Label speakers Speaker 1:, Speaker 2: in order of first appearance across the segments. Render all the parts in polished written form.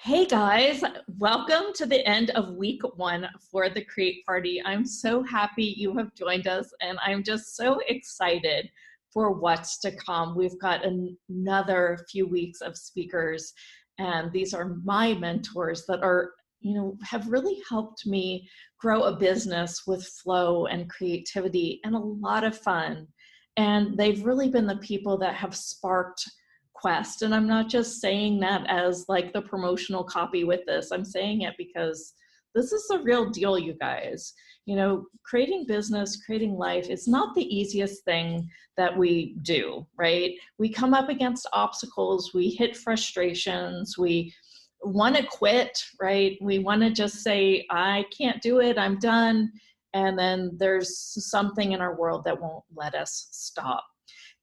Speaker 1: Hey guys, welcome to the end of week one for the Create Party. I'm so happy you have joined us and I'm just so excited for what's to come. We've got another few weeks of speakers and these are my mentors that are, have really helped me grow a business with flow and creativity and a lot of fun. And they've really been the people that have sparked Quest. And I'm not just saying that as like the promotional copy with this. I'm saying it because this is the real deal, you guys. Creating business, creating life is not the easiest thing that we do, right? We come up against obstacles, we hit frustrations, we want to quit, right? We want to just say, I can't do it, I'm done. And then there's something in our world that won't let us stop.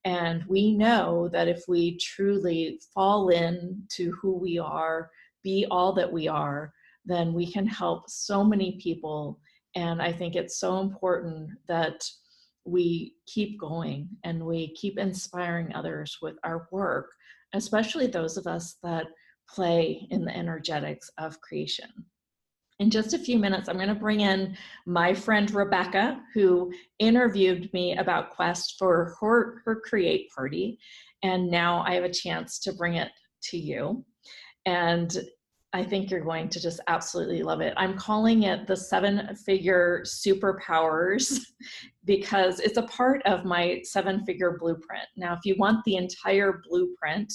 Speaker 1: And we know that if we truly fall into who we are, be all that we are, then we can help so many people. And I think it's so important that we keep going and we keep inspiring others with our work, especially those of us that play in the energetics of creation. In just a few minutes, I'm going to bring in my friend Rebecca, who interviewed me about Quest for her Create Party. And now I have a chance to bring it to you. And I think you're going to just absolutely love it. I'm calling it the 7-figure superpowers because it's a part of my 7-figure blueprint. Now, if you want the entire blueprint,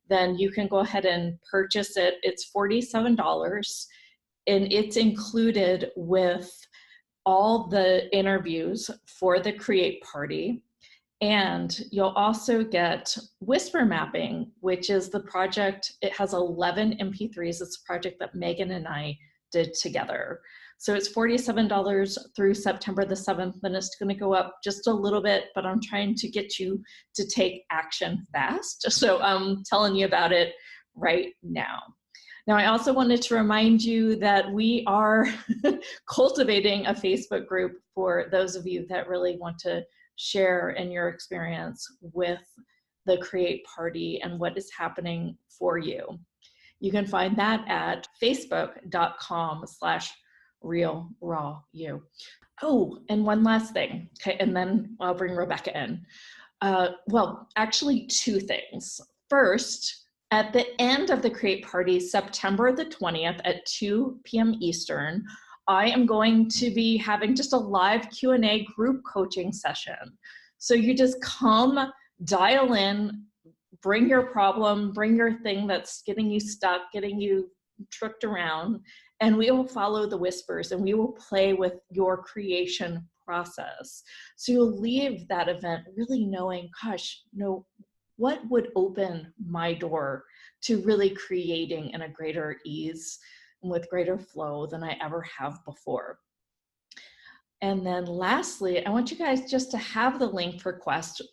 Speaker 1: then you can go ahead and purchase it. It's $47. And it's included with all the interviews for the Create Party. And you'll also get Whisper Mapping, which is the project. It has 11 MP3s. It's a project that Megan and I did together. So it's $47 through September the 7th, and it's going to go up just a little bit, but I'm trying to get you to take action fast. So I'm telling you about it right now. Now, I also wanted to remind you that we are cultivating a Facebook group for those of you that really want to share in your experience with the Create Party and what is happening for you. You can find that at facebook.com/realrawYou. Oh, and one last thing, okay, and then I'll bring Rebecca in. Well, actually two things. First, at the end of the Create Party, September the 20th at 2 p.m. Eastern, I am going to be having just a live Q&A group coaching session. So you just come, dial in, bring your problem, bring your thing that's getting you stuck, getting you tricked around, and we will follow the whispers and we will play with your creation process. So you'll leave that event really knowing, gosh, what would open my door to really creating in a greater ease and with greater flow than I ever have before. And then lastly, I want you guys just to have the link for Quest.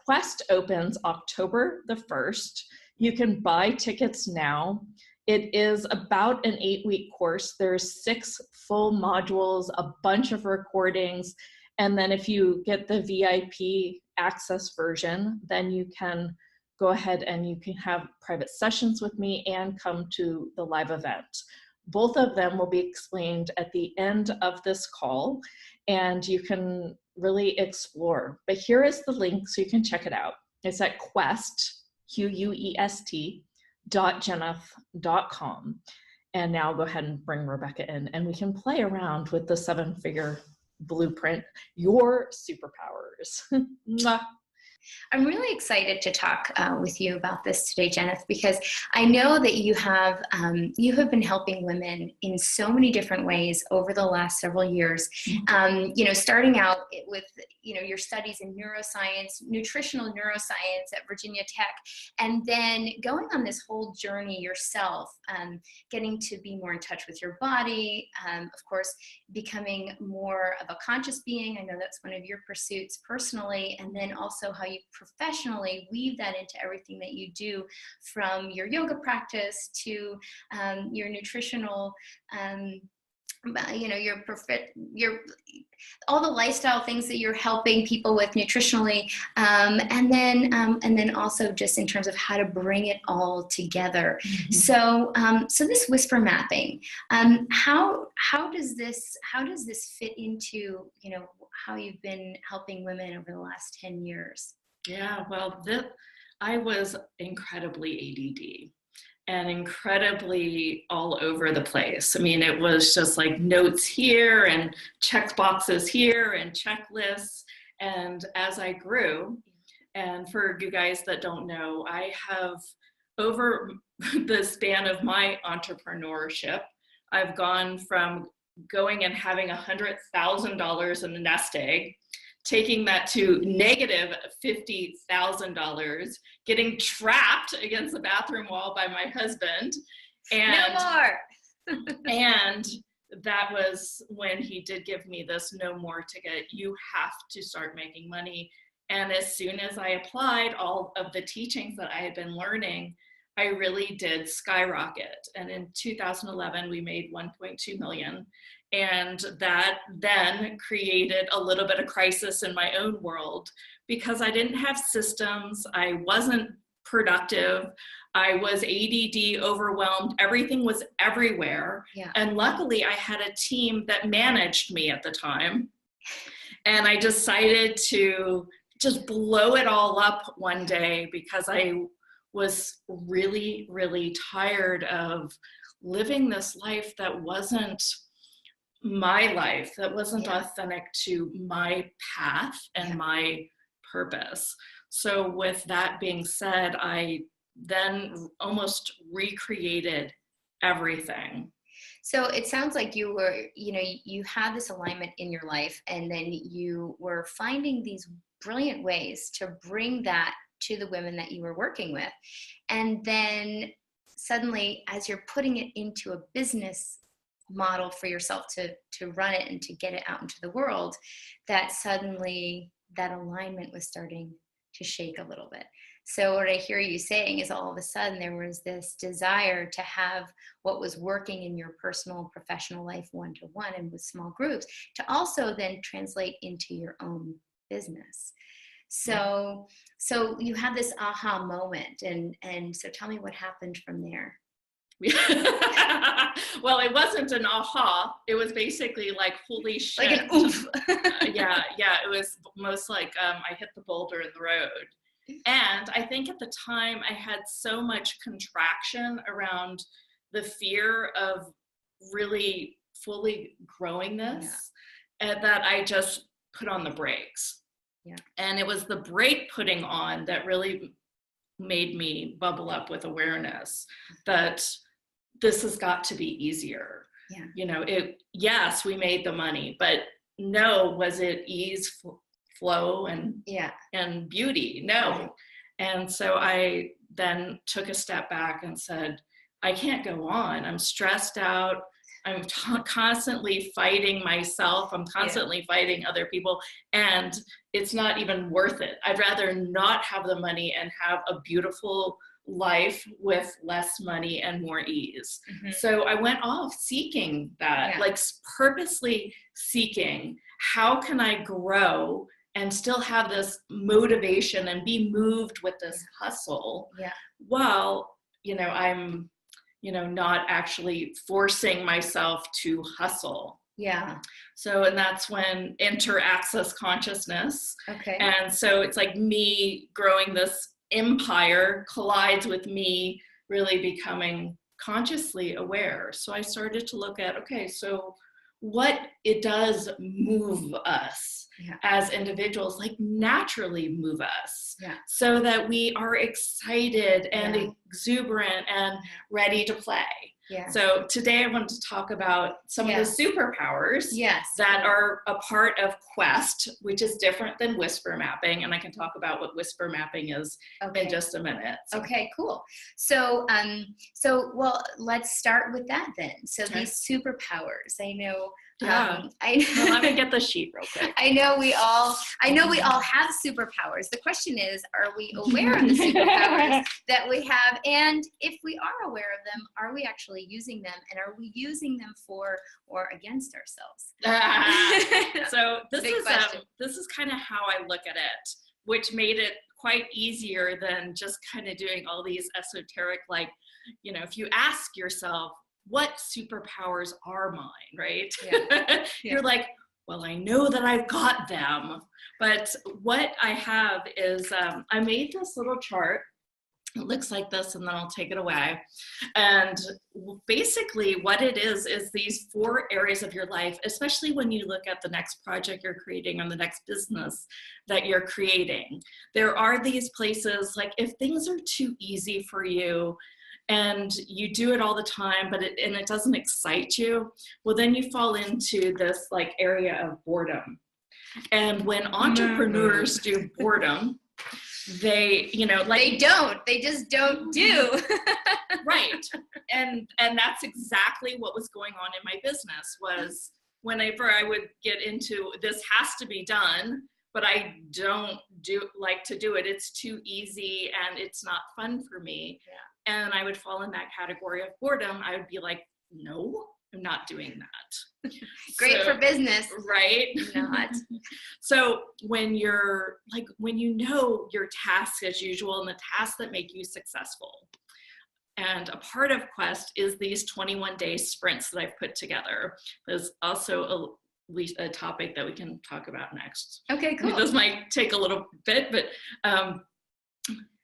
Speaker 1: Quest opens October the 1st. You can buy tickets now. It is about an 8-week course. There's 6 full modules, a bunch of recordings. And then if you get the VIP access version, then you can go ahead and you can have private sessions with me and come to the live event. Both of them will be explained at the end of this call, and you can really explore. But here is the link so you can check it out. It's at Quest, Jeneth.com. And now I'll go ahead and bring Rebecca in, and we can play around with the 7-figure blueprint, your superpowers. Mwah.
Speaker 2: I'm really excited to talk with you about this today, Jeneth, because I know that you have been helping women in so many different ways over the last several years. Starting out with your studies in neuroscience, nutritional neuroscience at Virginia Tech, and then going on this whole journey yourself, getting to be more in touch with your body, of course, becoming more of a conscious being. I know that's one of your pursuits personally, and then also how you professionally weave that into everything that you do, from your yoga practice to your nutritional you know, your all the lifestyle things that you're helping people with nutritionally, and then also just in terms of how to bring it all together.
Speaker 1: Mm-hmm.
Speaker 2: So this whisper mapping, how does this fit into, you know, how you've been helping women over the last 10 years?
Speaker 1: Yeah, well, I was incredibly ADD and incredibly all over the place. I mean, it was just like notes here and check boxes here and checklists. And as I grew, and for you guys that don't know, I have, over the span of my entrepreneurship, I've gone from going and having $100,000 in a nest egg, taking that to negative $50,000, getting trapped against the bathroom wall by my husband. And
Speaker 2: no more.
Speaker 1: And that was when he did give me this no more ticket. You have to start making money. And as soon as I applied all of the teachings that I had been learning, I really did skyrocket. And in 2011, we made 1.2 million. And that then created a little bit of crisis in my own world because I didn't have systems. I wasn't productive. I was ADD, overwhelmed. Everything was everywhere.
Speaker 2: Yeah.
Speaker 1: And luckily I had a team that managed me at the time. And I decided to just blow it all up one day because I was really, really tired of living this life that wasn't my life, that wasn't authentic to my path and my purpose. So with that being said, I then almost recreated everything.
Speaker 2: So it sounds like you were, you know, you had this alignment in your life, and then you were finding these brilliant ways to bring that to the women that you were working with. And then suddenly, as you're putting it into a business model for yourself to run it and to get it out into the world, that suddenly that alignment was starting to shake a little bit. So what I hear you saying is all of a sudden there was this desire to have what was working in your personal professional life one-to-one and with small groups to also then translate into your own business. So you had this aha moment, and so tell me what happened from there.
Speaker 1: Well, it wasn't an aha. It was basically like, holy shit.
Speaker 2: Like an oomph.
Speaker 1: Yeah. It was most like I hit the boulder in the road. And I think at the time I had so much contraction around the fear of really fully growing this that I just put on the brakes.
Speaker 2: Yeah.
Speaker 1: And it was the brake putting on that really made me bubble up with awareness that this has got to be easier.
Speaker 2: Yeah.
Speaker 1: You know, yes, we made the money, but no, was it ease, flow, and beauty? No.
Speaker 2: Right.
Speaker 1: And so I then took a step back and said, I can't go on. I'm stressed out. I'm constantly fighting myself. I'm constantly fighting other people, and it's not even worth it. I'd rather not have the money and have a beautiful life with less money and more ease. Mm-hmm. So I went off seeking that, like purposely seeking, how can I grow and still have this motivation and be moved with this hustle while, you know, I'm, you know, not actually forcing myself to hustle.
Speaker 2: Yeah.
Speaker 1: So, and that's when enter access consciousness.
Speaker 2: Okay.
Speaker 1: And so it's like me growing this empire collides with me really becoming consciously aware. So I started to look at, okay, so what it does move us as individuals, like naturally move us so that we are excited and exuberant and ready to play. Yeah. So today I wanted to talk about some of the superpowers that are a part of Quest, which is different than whisper mapping. And I can talk about what whisper mapping is in just a minute. So.
Speaker 2: Okay, cool. So, well, let's start with that then. So these superpowers, I know
Speaker 1: Yeah. Well, let me get the sheet real quick.
Speaker 2: I know we all have superpowers. The question is, are we aware of the superpowers that we have? And if we are aware of them, are we actually using them? And are we using them for or against ourselves?
Speaker 1: So this is kind of how I look at it, which made it quite easier than just kind of doing all these esoteric, like, you know, if you ask yourself, what superpowers are mine, right? Yeah. You're like, well, I know that I've got them, but what I have is I made this little chart. It looks like this, and then I'll take it away. And basically what it is these 4 areas of your life, especially when you look at the next project you're creating or the next business that you're creating. There are these places, like if things are too easy for you, and you do it all the time, but it doesn't excite you, well, then you fall into this like area of boredom. And when entrepreneurs do boredom, they, you know, like
Speaker 2: they just don't do.
Speaker 1: Right. And that's exactly what was going on in my business. Was whenever I would get into this has to be done, but I don't like to do it. It's too easy and it's not fun for me. Yeah. And I would fall in that category of boredom. I would be like, no, I'm not doing that.
Speaker 2: Great for business.
Speaker 1: Right?
Speaker 2: Not.
Speaker 1: So when you're like, when you know your tasks as usual and the tasks that make you successful, and a part of Quest is these 21-day sprints that I've put together. There's also a topic that we can talk about next.
Speaker 2: Okay, cool.
Speaker 1: This might take a little bit, but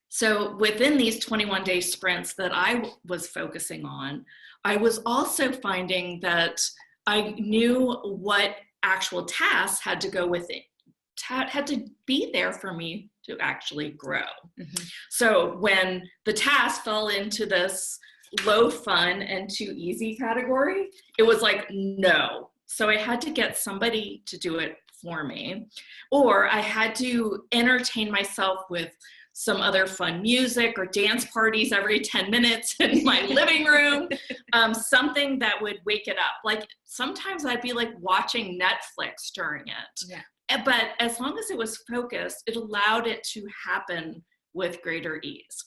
Speaker 1: so within these 21-day sprints that I was focusing on, I was also finding that I knew what actual tasks had to go with it, had to be there for me to actually grow. Mm-hmm. So when the task fell into this low fun and too easy category, it was like, no. So I had to get somebody to do it for me, or I had to entertain myself with some other fun music or dance parties every 10 minutes in my living room, something that would wake it up. Like sometimes I'd be like watching Netflix during it. Yeah. But as long as it was focused, it allowed it to happen with greater ease.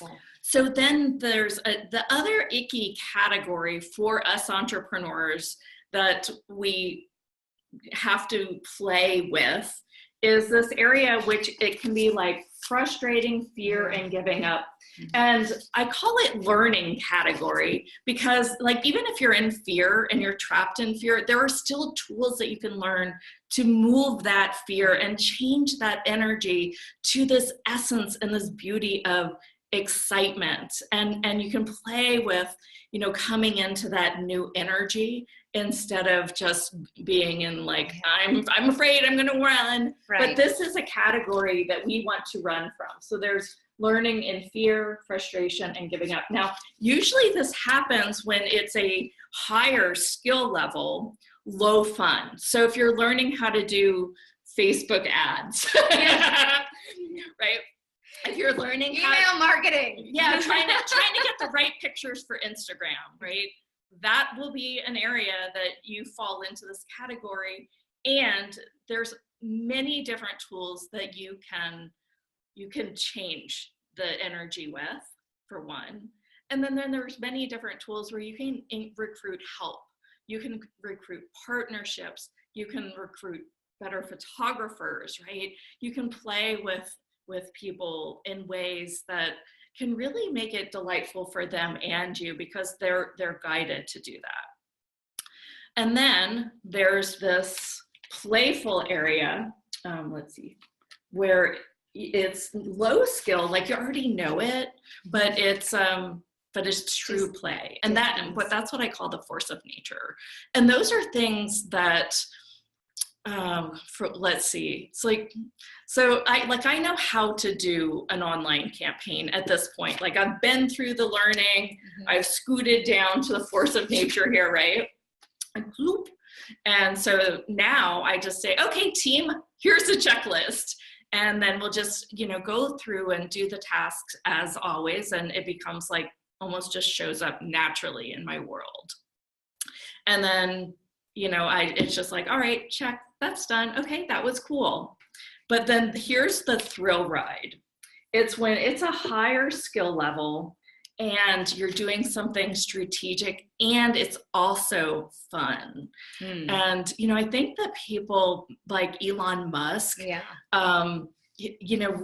Speaker 1: Cool. So then there's the other icky category for us entrepreneurs that we have to play with is this area which it can be like frustrating, fear, and giving up. And I call it learning category because like even if you're in fear and you're trapped in fear, there are still tools that you can learn to move that fear and change that energy to this essence and this beauty of excitement. And you can play with, you know, coming into that new energy instead of just being in like, I'm afraid I'm going to run. Right. But this is a category that we want to run from. So there's learning in fear, frustration, and giving up. Now, usually this happens when it's a higher skill level, low fun. So if you're learning how to do Facebook ads, right? If you're learning
Speaker 2: email marketing,
Speaker 1: trying to get the right pictures for Instagram, right? That will be an area that you fall into this category. And there's many different tools that you can change the energy with, for one. And then there's many different tools where you can recruit help. You can recruit partnerships. You can recruit better photographers, right? You can play with people in ways that can really make it delightful for them and you because they're guided to do that. And then there's this playful area, let's see, where it's low skill, like you already know it, but it's true play. And that's what I call the force of nature. And those are things that let's see. It's like, so I know how to do an online campaign at this point. Like I've been through the learning, I've scooted down to the force of nature here, right? And so now I just say, okay, team, here's a checklist. And then we'll just, go through and do the tasks as always. And it becomes like almost just shows up naturally in my world. And then it's just like, all right, check, that's done. Okay, that was cool. But then here's the thrill ride. It's when it's a higher skill level and you're doing something strategic and it's also fun. And, I think that people like Elon Musk,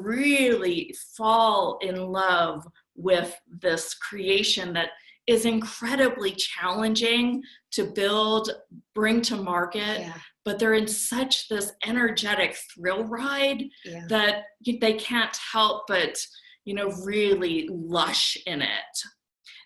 Speaker 1: really fall in love with this creation that is incredibly challenging to build, bring to market, but they're in such this energetic thrill ride that they can't help but, really lush in it.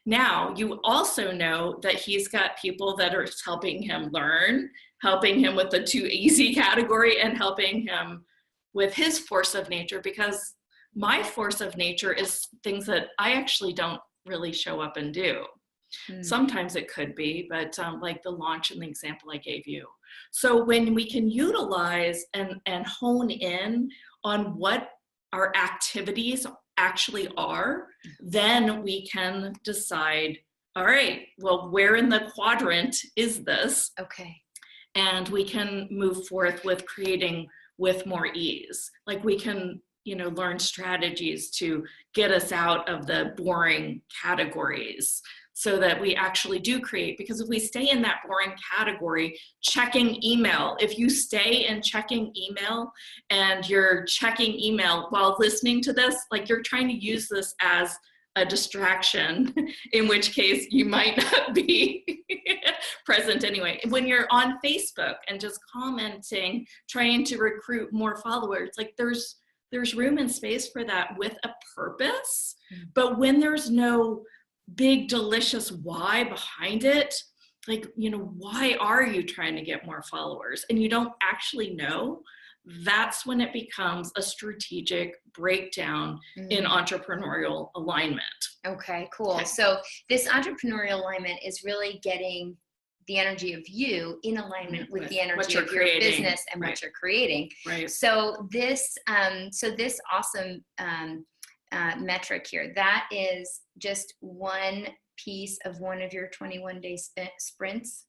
Speaker 1: Now, you also know that he's got people that are helping him learn, helping him with the too easy category, and helping him with his force of nature, because my force of nature is things that I actually don't really show up and do. Sometimes it could be, but like the launch and the example I gave you. So when we can utilize and hone in on what our activities actually are, then we can decide, all right, well, where in the quadrant is this?
Speaker 2: Okay.
Speaker 1: And we can move forth with creating with more ease. Like we can, learn strategies to get us out of the boring categories so that we actually do create. Because if we stay in that boring category, checking email, if you stay in checking email and you're checking email while listening to this, like you're trying to use this as a distraction, in which case you might not be present anyway. When you're on Facebook and just commenting, trying to recruit more followers, like there's room and space for that with a purpose. But when there's no big delicious why behind it, like, why are you trying to get more followers and you don't actually know, that's when it becomes a strategic breakdown in entrepreneurial alignment.
Speaker 2: Okay, cool. Okay. So this entrepreneurial alignment is really getting the energy of you in alignment with the energy of your business and what you're creating.
Speaker 1: Right.
Speaker 2: So this awesome metric here, that is just one piece of one of your 21-day sprints.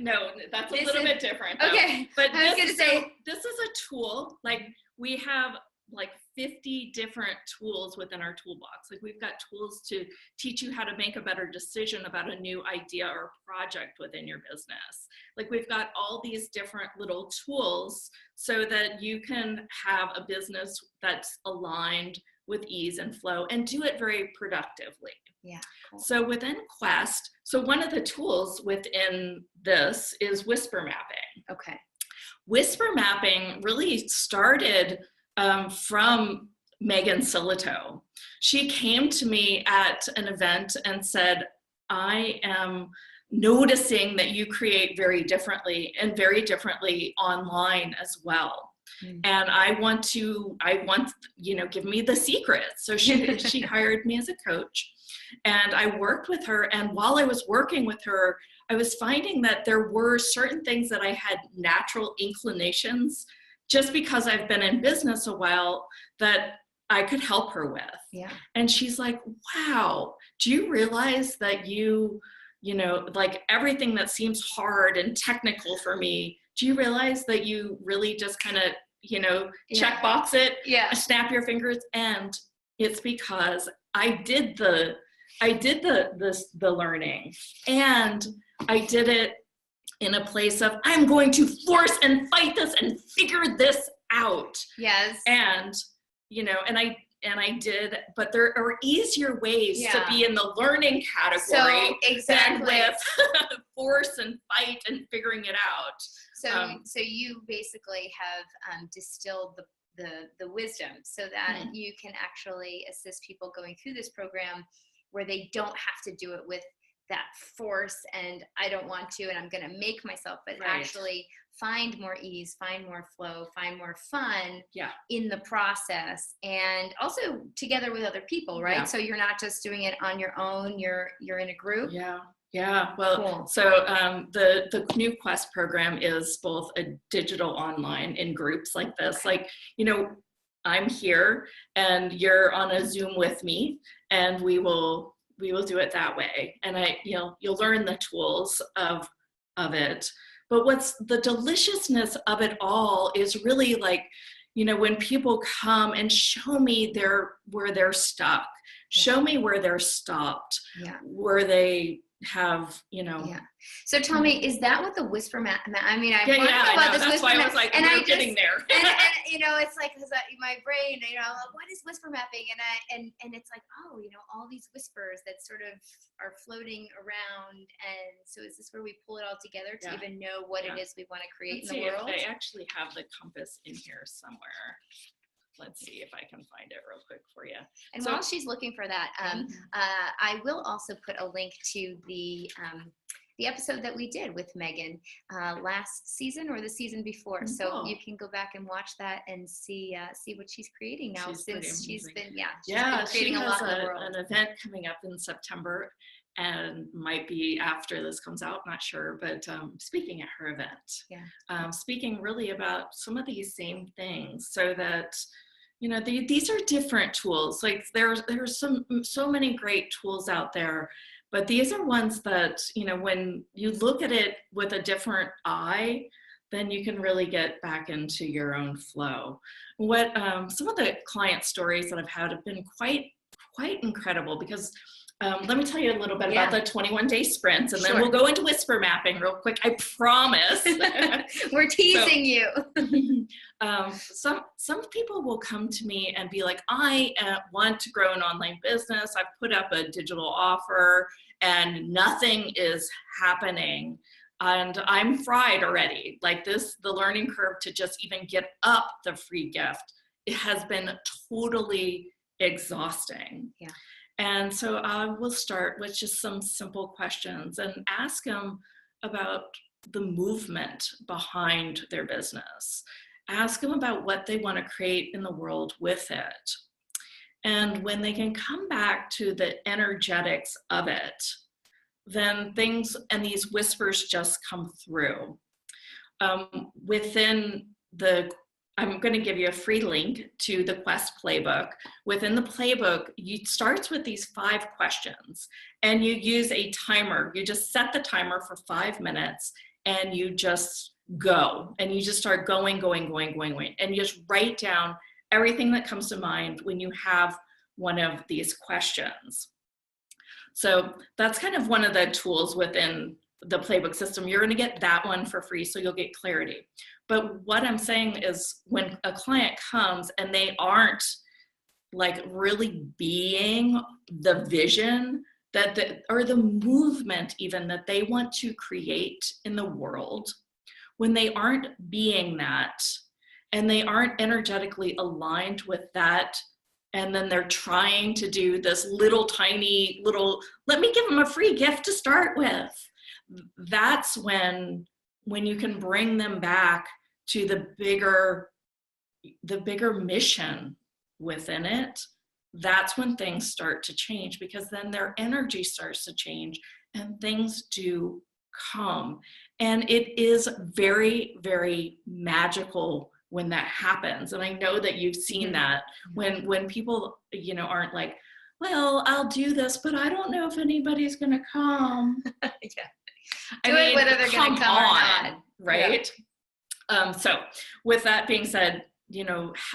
Speaker 1: No, that's a little bit different though.
Speaker 2: Okay.
Speaker 1: But
Speaker 2: I was going to say,
Speaker 1: this is a tool. Like we have like 50 different tools within our toolbox. Like we've got tools to teach you how to make a better decision about a new idea or project within your business. Like we've got all these different little tools so that you can have a business that's aligned with ease and flow and do it very productively.
Speaker 2: Yeah. Cool.
Speaker 1: So within Quest, so one of the tools within this is whisper mapping.
Speaker 2: Okay.
Speaker 1: Whisper mapping really started from Megan Silito. She came to me at an event and said, I am noticing that you create very differently and very differently online as well. And I want, give me the secrets. So she hired me as a coach and I worked with her. And while I was working with her, I was finding that there were certain things that I had natural inclinations just because I've been in business a while that I could help her with.
Speaker 2: Yeah.
Speaker 1: And she's like, wow, do you realize that like everything that seems hard and technical for me, do you realize that you really just kind of, check box it, snap your fingers? And it's because I did the learning, and I did it in a place of, I'm going to force and fight this and figure this out.
Speaker 2: Yes.
Speaker 1: And, and I did, but there are easier ways to be in the learning category than with force and fight and figuring it out.
Speaker 2: So you basically have distilled the wisdom so that you can actually assist people going through this program where they don't have to do it with that force and I don't want to and I'm going to make myself, but actually find more ease, find more flow, find more fun in the process, and also together with other people, right? So you're not just doing it on your own, you're in a group.
Speaker 1: Yeah. Well, cool. So the new Quest program is both a digital online in groups like this. Like, I'm here and you're on a Zoom with me and we will do it that way. And you'll learn the tools of of it. But what's the deliciousness of it all is really like, when people come and show me where they're stuck, show me where they're stopped, where they have,
Speaker 2: So tell me, is that what the whisper map? I mean,
Speaker 1: I want to know about this
Speaker 2: that's
Speaker 1: whisper map. That's why I was like, we're getting there.
Speaker 2: and it's like, because my brain, what is whisper mapping? And it's like, all these whispers that sort of are floating around. And so is this where we pull it all together to even know what it is we want to create in the world?
Speaker 1: I actually have the compass in here somewhere. Let's see if I can find it real quick for you.
Speaker 2: And while she's looking for that, I will also put a link to the episode that we did with Megan last season or the season before. So you can go back and watch that and see what she's creating now, since she's been creating a lot in the world.
Speaker 1: An event coming up in September, and might be after this comes out, not sure, but speaking at her event, speaking really about some of these same things, so that these are different tools. Like there's so many great tools out there, but these are ones that, when you look at it with a different eye, then you can really get back into your own flow. What some of the client stories that I've had have been quite incredible, because let me tell you a little bit about the 21-day sprints, and then we'll go into whisper mapping real quick. I promise.
Speaker 2: We're teasing you.
Speaker 1: Some people will come to me and be like, I want to grow an online business. I've put up a digital offer and nothing is happening. And I'm fried already. Like the learning curve to just even get up the free gift, it has been totally exhausting. Yeah. And so I will start with just some simple questions and ask them about the movement behind their business. Ask them about what they want to create in the world with it. And when they can come back to the energetics of it, then things and these whispers just come through. I'm going to give you a free link to the Quest playbook. Within the playbook, it starts with these 5 questions, and you use a timer. You just set the timer for 5 minutes, and you just go, and you just start going, and you just write down everything that comes to mind when you have one of these questions. So that's kind of one of the tools within the playbook system. You're going to get that one for free, so you'll get clarity. But what I'm saying is, when a client comes and they aren't like really being the vision or the movement even that they want to create in the world, when they aren't being that and they aren't energetically aligned with that, and then they're trying to do this tiny little, let me give them a free gift to start with. That's when you can bring them back to the bigger mission within it. That's when things start to change, because then their energy starts to change and things do come. And it is very, very magical when that happens. And I know that you've seen that when people, aren't like, well, I'll do this, but I don't know if anybody's going to come.
Speaker 2: Whether they're going to come or not.
Speaker 1: Right? Yeah. So with that being said,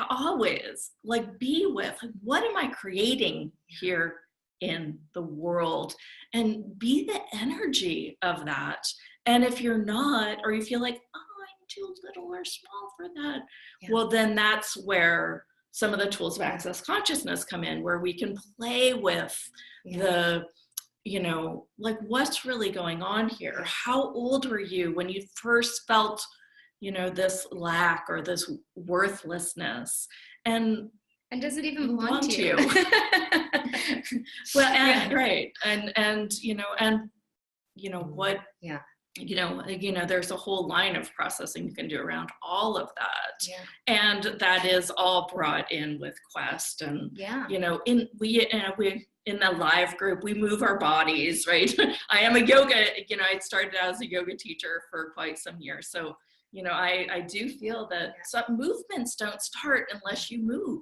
Speaker 1: always be with, what am I creating here in the world, and be the energy of that. And if you're not, or you feel like, I'm too little or small for that, well, then that's where some of the tools of access consciousness come in, where we can play with the, what's really going on here? How old were you when you first felt, this lack or this worthlessness? And
Speaker 2: does it even belong to you?
Speaker 1: Well, right. And what, there's a whole line of processing you can do around all of that. Yeah. And that is all brought in with Quest. And, in the live group, we move our bodies, right? I am a yoga, I started out as a yoga teacher for quite some years. So, I do feel that some movements don't start unless you move.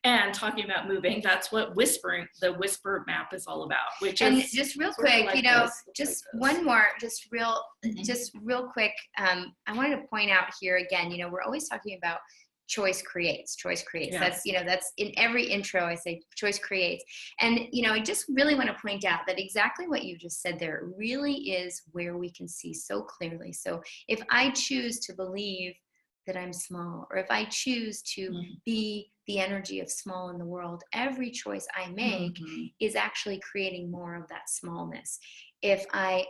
Speaker 3: And talking about moving, that's what the whisper map is all about, which
Speaker 2: and
Speaker 3: is
Speaker 2: just real quick,
Speaker 3: like
Speaker 2: just one more, just real quick. I wanted to point out here again, we're always talking about choice creates. Yeah. That's in every intro. I say choice creates. And, I just really want to point out that exactly what you just said there really is where we can see so clearly. So if I choose to believe that I'm small, or if I choose to be the energy of small in the world, every choice I make is actually creating more of that smallness. If I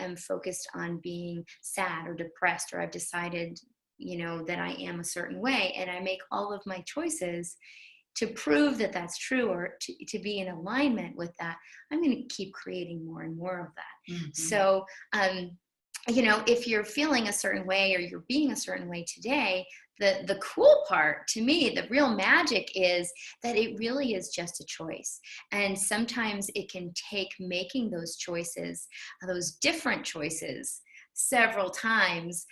Speaker 2: am focused on being sad or depressed, or I've decided that I am a certain way, and I make all of my choices to prove that that's true, or to be in alignment with that, I'm going to keep creating more and more of that. So, if you're feeling a certain way, or you're being a certain way today, the cool part to me, the real magic, is that it really is just a choice. And sometimes it can take making those choices, those different choices, several times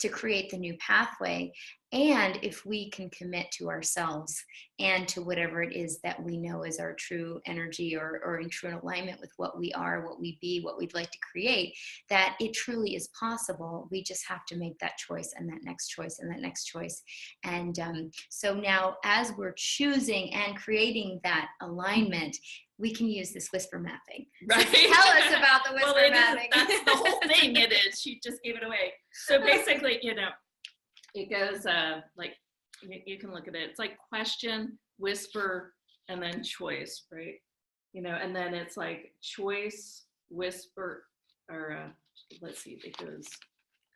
Speaker 2: to create the new pathway. And if we can commit to ourselves and to whatever it is that we know is our true energy, or in true alignment with what we are, what we be, what we'd like to create, that it truly is possible. We just have to make that choice, and that next choice, and that next choice. And so now, as we're choosing and creating that alignment, we can use this whisper mapping.
Speaker 3: Right.
Speaker 2: So tell us about the whisper mapping.
Speaker 3: That's the whole thing. It is. She just gave it away. So basically, it goes like, you can look at it. It's like question, whisper, and then choice, right? And then it's like choice, whisper, or let's see, it goes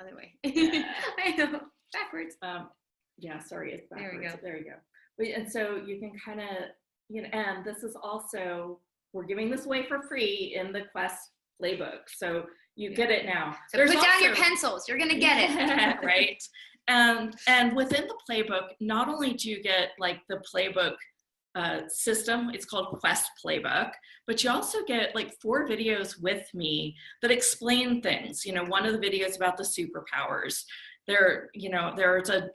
Speaker 2: other way. I know, backwards.
Speaker 3: Yeah, sorry, it's backwards.
Speaker 2: There we go.
Speaker 3: There you go. And so you can kind of, and this is also, we're giving this away for free in the Quest playbook. So you get it now.
Speaker 2: So put down your pencils. You're going to get it.
Speaker 3: Right. And within the playbook, not only do you get like the playbook system, it's called Quest Playbook, but you also get like 4 videos with me that explain things. One of the videos about the superpowers. There's a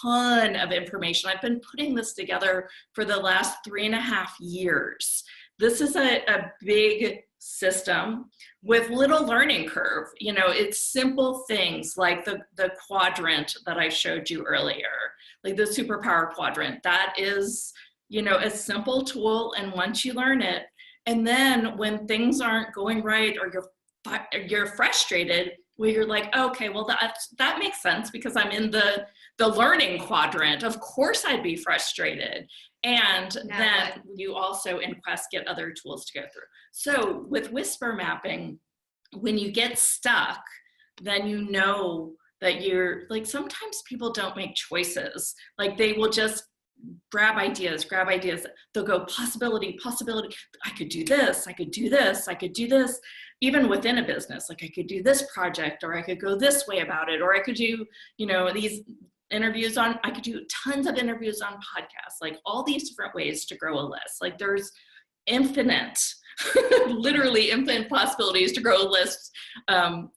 Speaker 3: ton of information. I've been putting this together for the last 3.5 years. This is a big system with little learning curve. It's simple things like the quadrant that I showed you earlier, like the superpower quadrant. That is, a simple tool. And once you learn it, and then when things aren't going right, or you're frustrated, where you're like, okay, well, that makes sense because I'm in the learning quadrant. Of course I'd be frustrated. And then you also in Quest get other tools to go through. So with whisper mapping, when you get stuck, then you know that you're like, sometimes people don't make choices. Like they will just grab ideas. They'll go possibility. I could do this. I could do this. I could do this. Even within a business, like I could do this project, or I could go this way about it, or I could do, these interviews I could do tons of interviews on podcasts, like all these different ways to grow a list. Like there's infinite, literally infinite possibilities to grow a list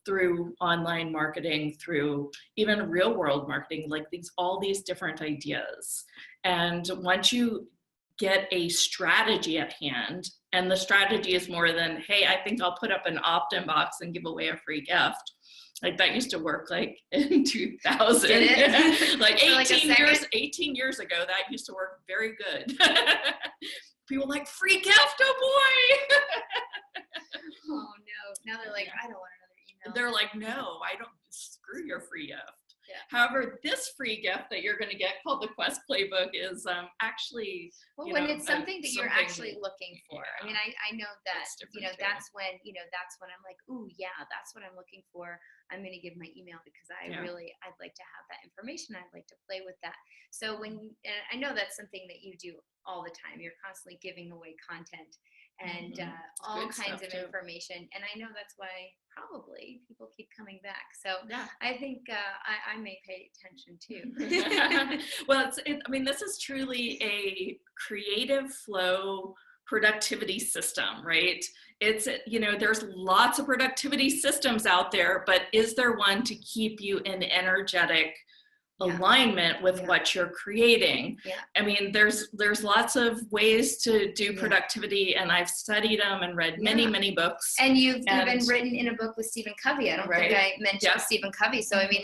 Speaker 3: through online marketing, through even real world marketing, like all these different ideas. And once you get a strategy at hand, and the strategy is more than, hey, I think I'll put up an opt-in box and give away a free gift. Like that used to work like in 2000.
Speaker 2: Did it?
Speaker 3: Like 18 years ago, that used to work very good. People like, free gift, oh boy.
Speaker 2: Oh no, now they're like, I don't want another email.
Speaker 3: They're like, no, I don't, screw your free gift.
Speaker 2: Yeah.
Speaker 3: However, this free gift that you're going to get, called the Quest Playbook, is actually,
Speaker 2: when it's something that you're actually looking for.
Speaker 3: Yeah.
Speaker 2: I mean, I know that, that's when I'm like, ooh, yeah, that's what I'm looking for. I'm going to give my email because I'd like to have that information. I'd like to play with that. So and I know that's something that you do all the time. You're constantly giving away content and all kinds of information. And I know that's why probably people keep coming back. So I think I may pay attention too.
Speaker 3: Well, this is truly a creative flow productivity system, right? It's, there's lots of productivity systems out there, but is there one to keep you in energetic alignment with what you're creating. I mean, there's lots of ways to do productivity, and I've studied them and read many books.
Speaker 2: And you've even written in a book with Stephen Covey. I don't think I mentioned Stephen Covey. So I mean,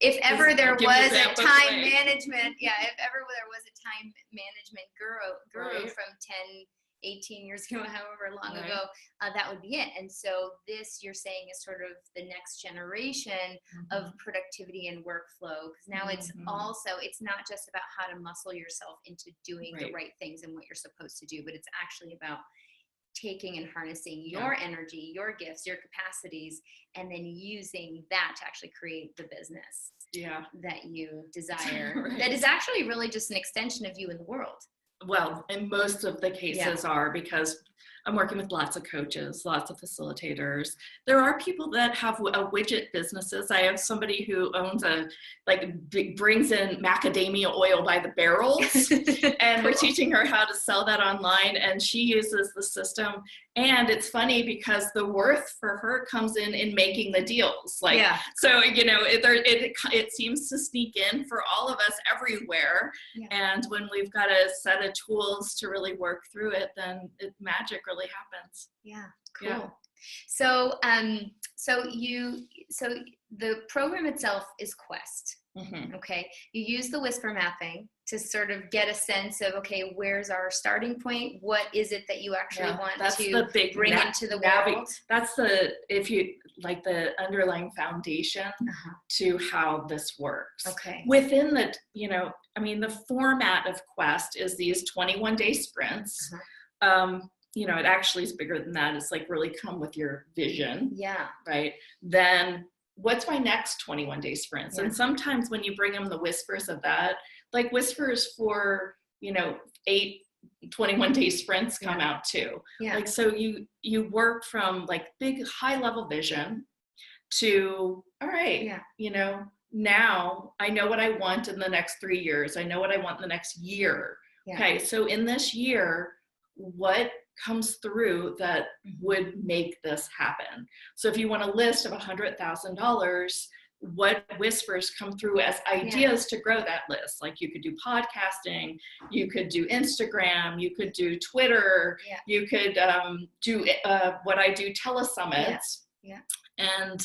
Speaker 2: if ever there was a time management, if ever there was a time management guru from 10, 18 years ago, however long ago, that would be it. And so this, you're saying, is sort of the next generation of productivity and workflow, because now it's also, it's not just about how to muscle yourself into doing the right things and what you're supposed to do, but it's actually about taking and harnessing your energy, your gifts, your capacities, and then using that to actually create the business that you desire. That is actually really just an extension of you in the world.
Speaker 3: Well, in most of the cases are, because I'm working with lots of coaches, lots of facilitators. There are people that have widget businesses. I have somebody who owns brings in macadamia oil by the barrels, and we're teaching her how to sell that online, and she uses the system. And it's funny because the worth for her comes in making the deals. So, you know, it seems to sneak in for all of us everywhere. And when we've got a set of tools to really work through it, then magic really happens.
Speaker 2: Cool. So the program itself is Quest. Okay. You use the whisper mapping to sort of get a sense of, okay, where's our starting point? What is it that you actually want to bring into the world?
Speaker 3: That's the underlying foundation to how this works.
Speaker 2: Okay.
Speaker 3: Within the, the format of Quest is these 21-day sprints. It actually is bigger than that. It's like really come with your vision. Right. Then what's my next 21-day sprints? And sometimes when you bring them the whispers of that, like whispers for, 8 21-day sprints come out too. So you work from like big high level vision to, all right, now I know what I want in the next 3 years. I know what I want in the next year. Okay. So in this year, what comes through that would make this happen? So if you want a list of $100,000, what whispers come through as ideas to grow that list? Like you could do podcasting, you could do Instagram, you could do Twitter, you could do what I do, telesummits. And,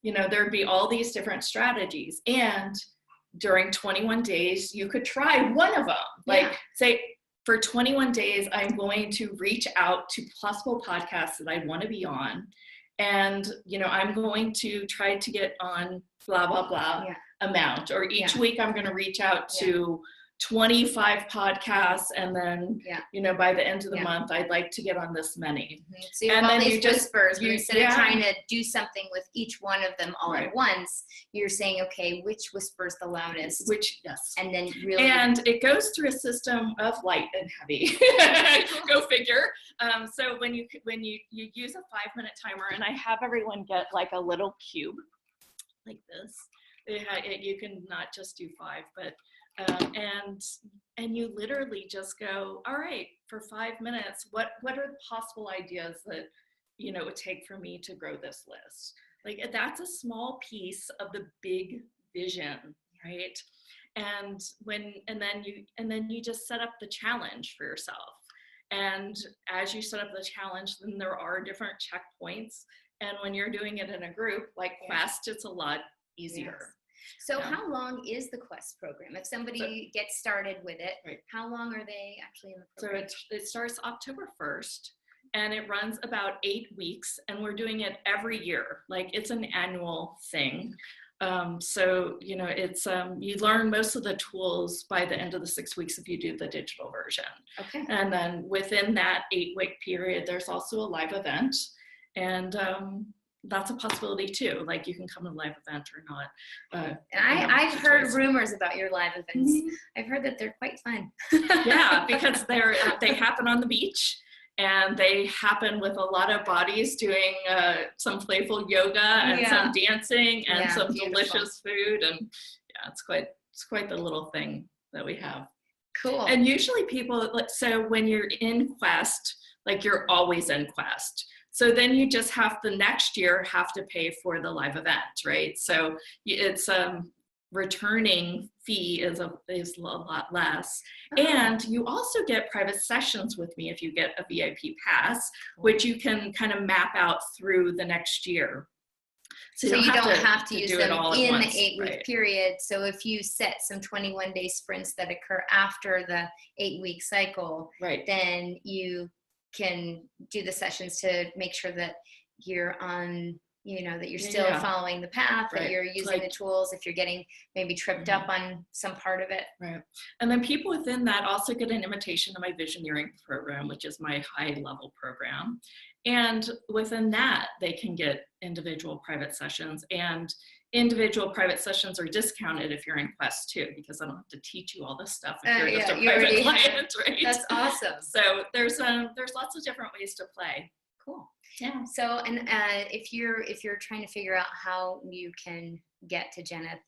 Speaker 3: there'd be all these different strategies. And during 21 days, you could try one of them. Say, for 21 days, I'm going to reach out to possible podcasts that I want to be on. And, I'm going to try to get on blah, blah, blah amount. Or each week I'm going to reach out to 25 podcasts. And then, by the end of the month, I'd like to get on this many.
Speaker 2: So you have all these whispers, but instead of trying to do something with each one of them all at once, you're saying, okay, which whisper's the loudest? And then really.
Speaker 3: And it goes through a system of light and heavy. Go figure. So when you use a 5-minute timer, and I have everyone get like a little cube like this. You can not just do 5, but and you literally just go, all right, for 5 minutes, what are the possible ideas that it would take for me to grow this list? Like that's a small piece of the big vision, right? And then you just set up the challenge for yourself. And as you set up the challenge, then there are different checkpoints. And when you're doing it in a group like Quest, it's a lot easier.
Speaker 2: So how long is the Quest program? If somebody gets started with it, how long are they actually in the program?
Speaker 3: So it starts October 1st and it runs about 8 weeks, and we're doing it every year. Like it's an annual thing. So, it's, you learn most of the tools by the end of the 6 weeks if you do the digital version.
Speaker 2: Okay.
Speaker 3: And then within that 8-week period, there's also a live event, and, that's a possibility too. Like you can come to a live event or not.
Speaker 2: And I've heard rumors about your live events. I've heard that they're quite fun.
Speaker 3: Because they happen on the beach, and they happen with a lot of bodies doing some playful yoga and some dancing and some delicious food. And it's quite the little thing that we have.
Speaker 2: Cool.
Speaker 3: And usually people, so when you're in Quest, like you're always in Quest. So then you just the next year have to pay for the live event, right? So it's returning fee is a lot less. And you also get private sessions with me if you get a VIP pass, which you can kind of map out through the next year.
Speaker 2: So you don't have to use them in the 8-week
Speaker 3: right.
Speaker 2: period. So if you set some 21-day sprints that occur after the 8-week cycle,
Speaker 3: right,
Speaker 2: then you can do the sessions to make sure that you're on, that you're still following the path, that you're using the tools, if you're getting maybe tripped up on some part of it.
Speaker 3: Right. And then people within that also get an invitation to my visioneering program, which is my high level program. And within that, they can get individual private sessions, and individual private sessions are discounted if you're in Quest too, because I don't have to teach you all this stuff if you're just a private client, right?
Speaker 2: That's awesome.
Speaker 3: So there's lots of different ways to play.
Speaker 2: Cool.
Speaker 3: Yeah.
Speaker 2: So, and if you're trying to figure out how you can get to Jeneth,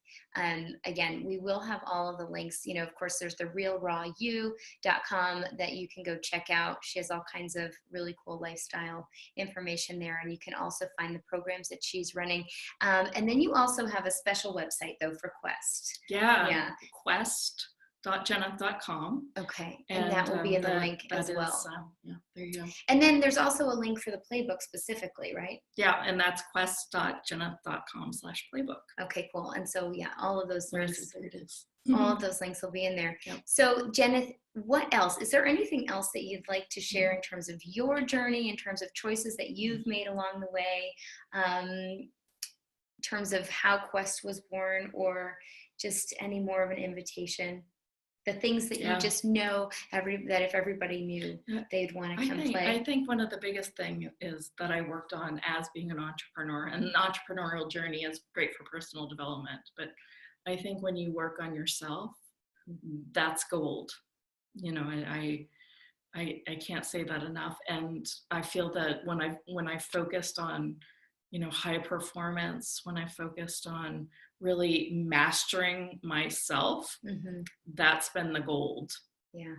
Speaker 2: again, we will have all of the links. Of course, there's the realrawyou.com that you can go check out. She has all kinds of really cool lifestyle information there, and you can also find the programs that she's running. And then you also have a special website though for Quest.
Speaker 3: Yeah. Quest.jeneth.com.
Speaker 2: Okay, and that will be in the link as well.
Speaker 3: Yeah, there you go.
Speaker 2: And then there's also a link for the playbook specifically, right?
Speaker 3: Yeah, and that's quest.jeneth.com/playbook.
Speaker 2: Okay, cool. And so all of those links,
Speaker 3: there it is.
Speaker 2: All of those links will be in there.
Speaker 3: Yep.
Speaker 2: So Jeneth, what else? Is there anything else that you'd like to share in terms of your journey, in terms of choices that you've made along the way, in terms of how Quest was born, or just any more of an invitation? The things that you just know that if everybody knew, they'd want to come play.
Speaker 3: I think one of the biggest thing is that I worked on as being an entrepreneur, and an entrepreneurial journey is great for personal development. But I think when you work on yourself, that's gold. I can't say that enough. And I feel that when I focused on, high performance, when I focused on really mastering myself, that's been the gold. Yeah.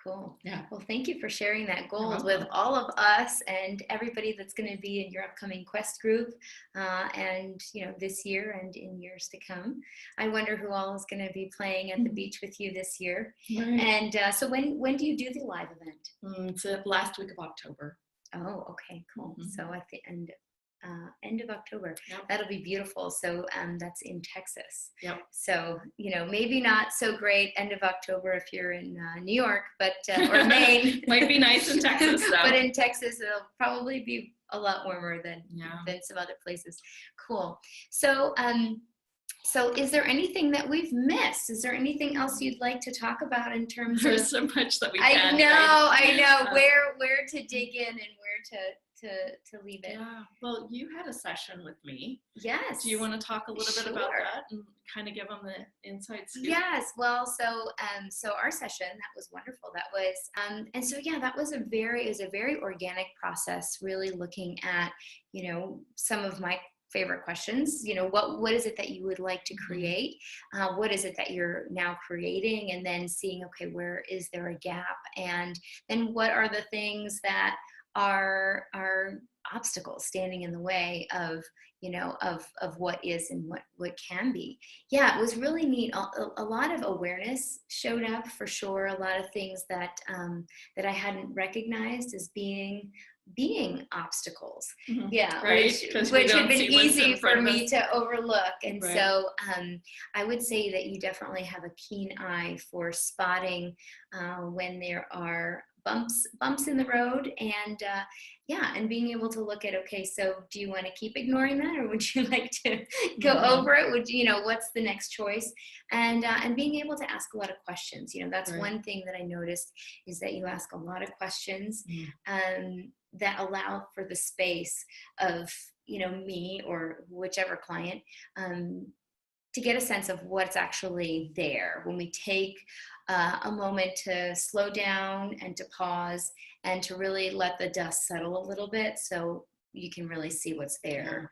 Speaker 2: Cool.
Speaker 3: Yeah.
Speaker 2: Well, thank you for sharing that gold with all of us and everybody that's going to be in your upcoming Quest group, and this year and in years to come. I wonder who all is going to be playing at the beach with you this year.
Speaker 3: Right.
Speaker 2: And so when do you do the live event?
Speaker 3: It's the last week of October.
Speaker 2: Oh, okay, cool. So at the end of October.
Speaker 3: Yep.
Speaker 2: That'll be beautiful. So that's in Texas.
Speaker 3: Yep.
Speaker 2: So, maybe not so great end of October if you're in New York, but or Maine.
Speaker 3: Might be nice in Texas though.
Speaker 2: But in Texas, it'll probably be a lot warmer than some other places. Cool. So, so is there anything that we've missed? Is there anything else you'd like to talk about in terms of?
Speaker 3: There's so much that we can.
Speaker 2: I know where to dig in and where to leave it.
Speaker 3: Yeah. Well, you had a session with me.
Speaker 2: Yes.
Speaker 3: Do you want to talk a little bit about that and kind of give them the inside scoop?
Speaker 2: Yes. Well, so our session, that was wonderful. That was and so that was a very organic process, really looking at some of my favorite questions. What is it that you would like to create? What is it that you're now creating? And then seeing, okay, where is there a gap? And then what are the things that are obstacles standing in the way of what is and what can be. It was really neat. A lot of awareness showed up for sure. A lot of things that I hadn't recognized as being obstacles.
Speaker 3: Right.
Speaker 2: Which had been easy for me to overlook. And so I would say that you definitely have a keen eye for spotting when there are bumps in the road, and being able to look at, okay, so do you want to keep ignoring that, or would you like to go over it? Would what's the next choice? And being able to ask a lot of questions. That's one thing that I noticed, is that you ask a lot of questions that allow for the space of me or whichever client to get a sense of what's actually there. When we take a moment to slow down and to pause and to really let the dust settle a little bit, so you can really see what's there.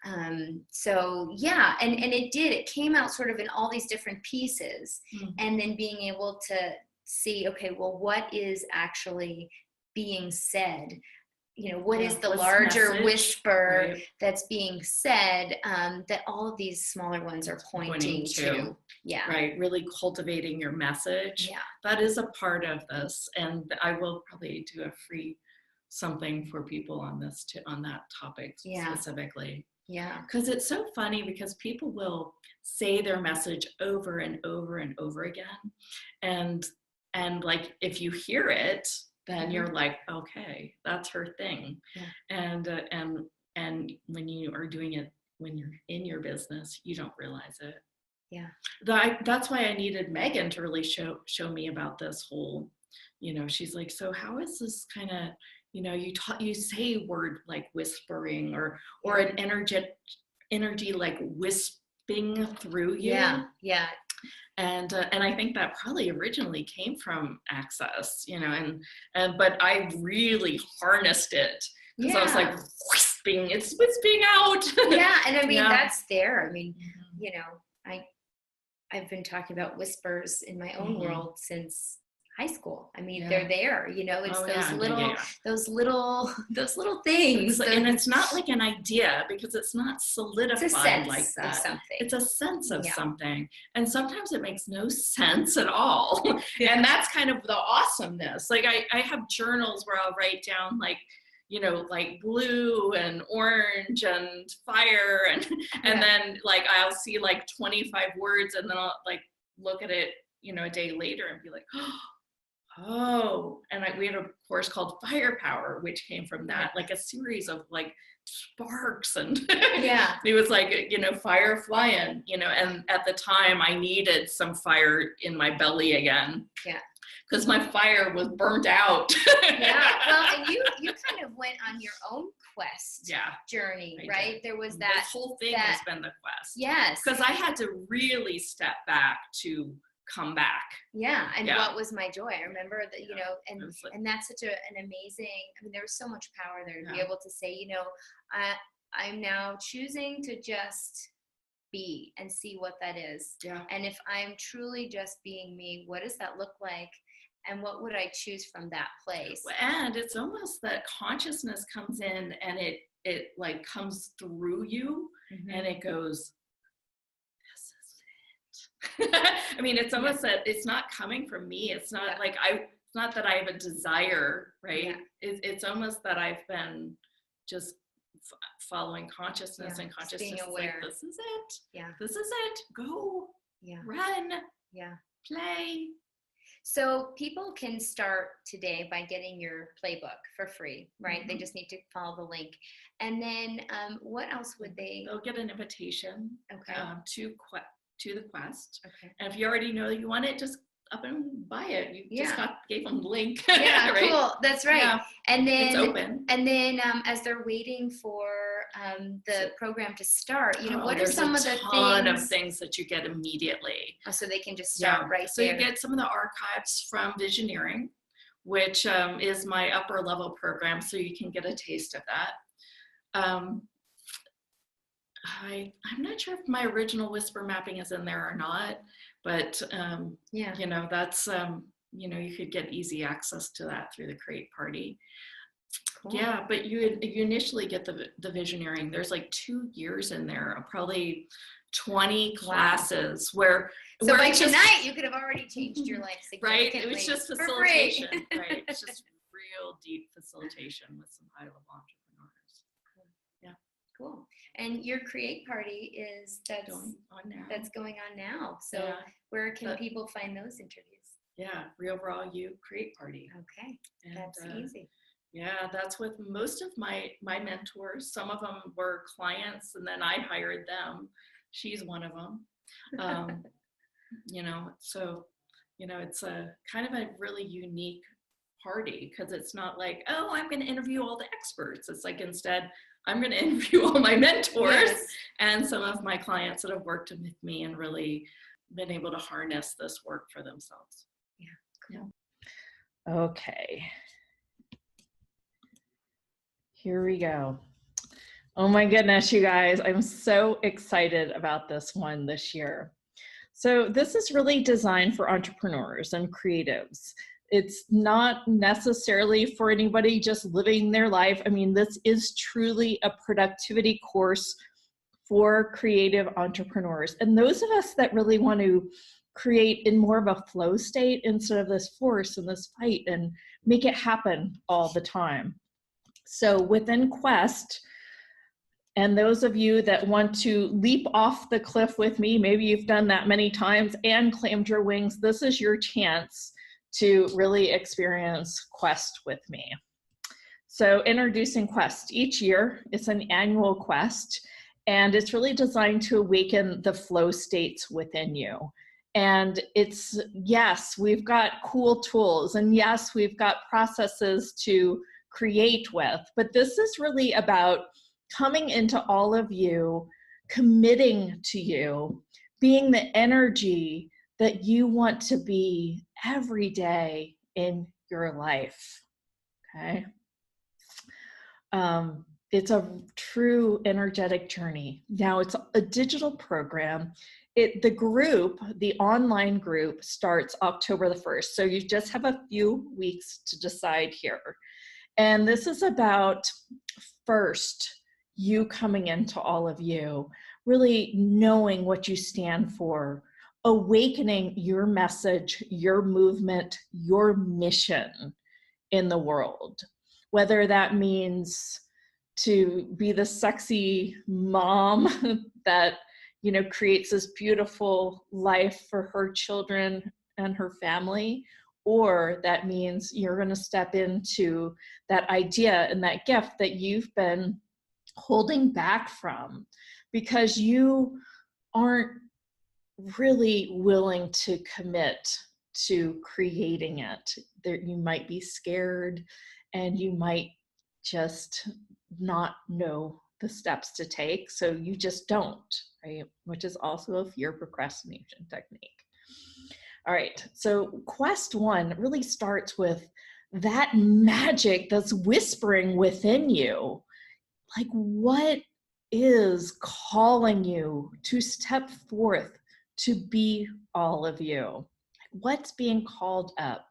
Speaker 2: And it came out sort of in all these different pieces, and then being able to see, okay, well, what is actually being said what is the larger
Speaker 3: message,
Speaker 2: whisper
Speaker 3: right,
Speaker 2: that's being said, that all of these smaller ones are pointing to. Yeah.
Speaker 3: Right. Really cultivating your message.
Speaker 2: Yeah.
Speaker 3: That is a part of this. And I will probably do a free something for people on this, on that topic specifically.
Speaker 2: Yeah.
Speaker 3: Because it's so funny, because people will say their message over and over and over again. And like, if you hear it, then you're like, okay, that's her thing. Yeah. And when you are doing it, when you're in your business, you don't realize it.
Speaker 2: Yeah.
Speaker 3: That's why I needed Megan to really show me about this whole, she's like, so how is this kind of, you say word like whispering or an energy like wisping through you.
Speaker 2: Yeah. Yeah.
Speaker 3: And I think that probably originally came from Access, but I really harnessed it, because I was like, wisping, it's wisping out.
Speaker 2: Yeah. And I mean, that's there. I mean, I've been talking about whispers in my own world since high school. I mean, they're there, it's those little things.
Speaker 3: And it's not like an idea, because it's not solidified.
Speaker 2: It's a sense
Speaker 3: like that.
Speaker 2: Of something.
Speaker 3: It's a sense of something. And sometimes it makes no sense at all. And that's kind of the awesomeness. Like I have journals where I'll write down like blue and orange and fire. And then like, I'll see like 25 words, and then I'll like look at it, a day later and be like, oh, and we had a course called Firepower, which came from that, like a series of like sparks, and it was like, fire flying, and at the time I needed some fire in my belly again. Yeah. Because my fire was burnt out.
Speaker 2: Yeah. Well, and you kind of went on your own quest journey, right? There was that.
Speaker 3: This whole thing has been the quest.
Speaker 2: Yes.
Speaker 3: Because I had to really step back to come back.
Speaker 2: Yeah. And what was my joy? I remember that, and that's such an amazing, I mean, there was so much power there to be able to say, I'm now choosing to just be and see what that is. Yeah. And if I'm truly just being me, what does that look like? And what would I choose from that place?
Speaker 3: And it's almost that consciousness comes in, and it like comes through you, and it goes, this is it. I mean, it's almost that it's not coming from me. It's not like it's not that I have a desire, right? Yeah. It's almost that I've been just following consciousness, and consciousness being aware. Like, this is it. Yeah. This is it. Go. Yeah. Run. Yeah. Play.
Speaker 2: So people can start today by getting your playbook for free, right? They just need to follow the link. And then what else would they?
Speaker 3: They'll get an invitation to the quest. Okay. And if you already know you want it, just up and buy it. You just gave them the link.
Speaker 2: Yeah, right? Cool. That's right. Yeah. And then
Speaker 3: it's open.
Speaker 2: And then as they're waiting for the program to start, what are some of the things? There's a ton
Speaker 3: of things that you get immediately.
Speaker 2: So they can just start right
Speaker 3: so there. So you get some of the archives from Visioneering, which is my upper level program, so you can get a taste of that. I'm not sure if my original whisper mapping is in there or not, but that's you could get easy access to that through the Create Party. Cool. Yeah, but you initially get the Visioneering. There's like 2 years in there, probably 20 classes where
Speaker 2: by tonight you could have already changed your life significantly.
Speaker 3: Right? It was just facilitation. Right? It's just real deep facilitation with some high level entrepreneurs.
Speaker 2: Cool. Yeah. Cool. And your Create Party that's going on now. So where can people find those interviews?
Speaker 3: Yeah, Real Raw You Create Party.
Speaker 2: Okay, and that's easy.
Speaker 3: Yeah, that's with most of my mentors. Some of them were clients, and then I hired them. She's one of them. So it's a kind of a really unique party, because it's not like, oh, I'm going to interview all the experts. It's like, instead, I'm going to interview all my mentors and some of my clients that have worked with me and really been able to harness this work for themselves.
Speaker 2: Yeah, cool.
Speaker 1: Yeah. Okay. Here we go. Oh my goodness, you guys, I'm so excited about this one this year. So this is really designed for entrepreneurs and creatives. It's not necessarily for anybody just living their life. I mean, this is truly a productivity course for creative entrepreneurs. And those of us that really want to create in more of a flow state instead of this force and this fight and make it happen all the time. So within Quest, and those of you that want to leap off the cliff with me, maybe you've done that many times and claimed your wings, this is your chance to really experience Quest with me. So introducing Quest. Each year, it's an annual quest, and it's really designed to awaken the flow states within you. And it's, yes, we've got cool tools, and yes, we've got processes to create with, but this is really about coming into all of you, committing to you, being the energy that you want to be every day in your life, okay? It's a true energetic journey. Now, it's a digital program. The online group starts October the 1st, so you just have a few weeks to decide here. And this is about, first, you coming into all of you, really knowing what you stand for, awakening your message, your movement, your mission in the world. Whether that means to be the sexy mom that, creates this beautiful life for her children and her family, or that means you're going to step into that idea and that gift that you've been holding back from because you aren't really willing to commit to creating it. You might be scared, and you might just not know the steps to take, so you just don't, right? Which is also a fear procrastination technique. All right, so Quest 1 really starts with that magic that's whispering within you. Like, what is calling you to step forth to be all of you? What's being called up?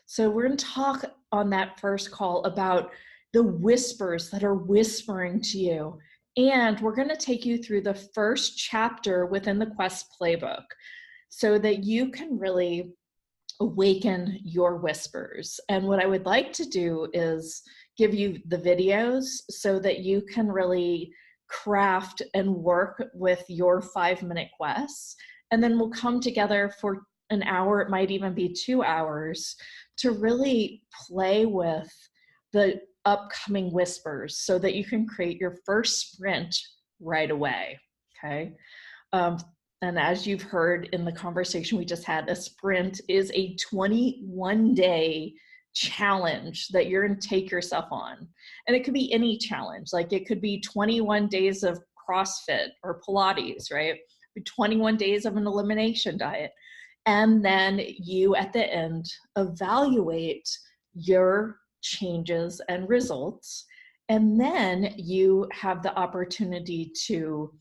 Speaker 1: So we're going to talk on that first call about the whispers that are whispering to you. And we're going to take you through the first chapter within the Quest playbook so that you can really awaken your whispers. And what I would like to do is give you the videos so that you can really craft and work with your 5-minute quests. And then we'll come together for an hour, it might even be 2 hours, to really play with the upcoming whispers so that you can create your first sprint right away, okay? And as you've heard in the conversation we just had, a sprint is a 21-day challenge that you're going to take yourself on. And it could be any challenge. Like it could be 21 days of CrossFit or Pilates, right? 21 days of an elimination diet. And then you, at the end, evaluate your changes and results. And then you have the opportunity to,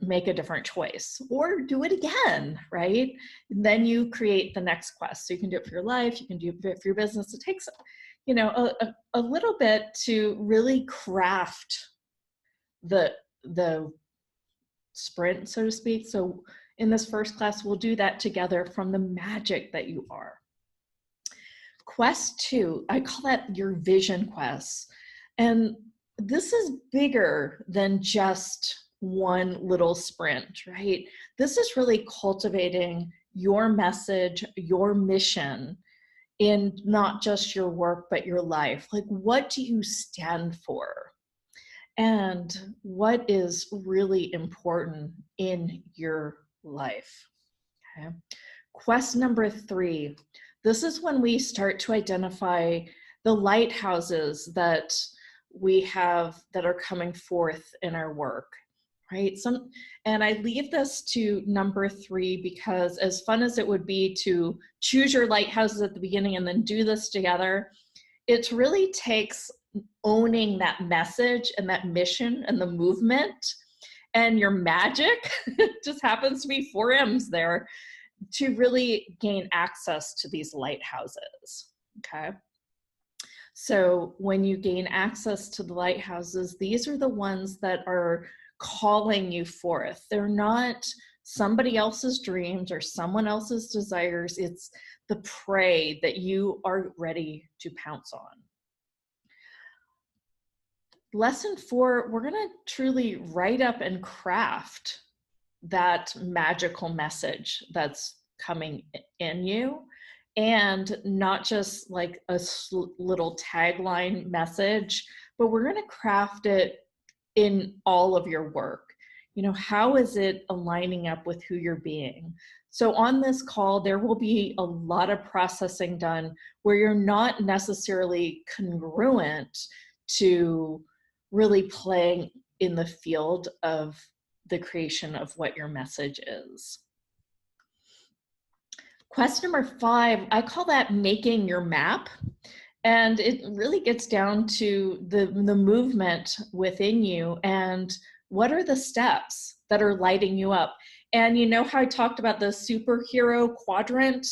Speaker 1: make a different choice or do it again, right? And then you create the next quest. So you can do it for your life, you can do it for your business. It takes, a little bit to really craft the sprint, so to speak. So in this first class, we'll do that together from the magic that you are. Quest 2, I call that your vision quest. And this is bigger than just one little sprint, right? This is really cultivating your message, your mission in not just your work, but your life. Like, what do you stand for? And what is really important in your life? Okay. Quest number 3. This is when we start to identify the lighthouses that we have that are coming forth in our work, right? And I leave this to number 3 because as fun as it would be to choose your lighthouses at the beginning and then do this together, it really takes owning that message and that mission and the movement and your magic. It just happens to be 4 M's there, to really gain access to these lighthouses, okay? So when you gain access to the lighthouses, these are the ones that are calling you forth. They're not somebody else's dreams or someone else's desires. It's the prey that you are ready to pounce on. Lesson 4, we're going to truly write up and craft that magical message that's coming in you, and not just like a little tagline message, but we're going to craft it in all of your work. You know, how is it aligning up with who you're being? So on this call, there will be a lot of processing done where you're not necessarily congruent to really playing in the field of the creation of what your message is. Quest number 5, I call that making your map. And it really gets down to the movement within you and what are the steps that are lighting you up. And you know how I talked about the superhero quadrant?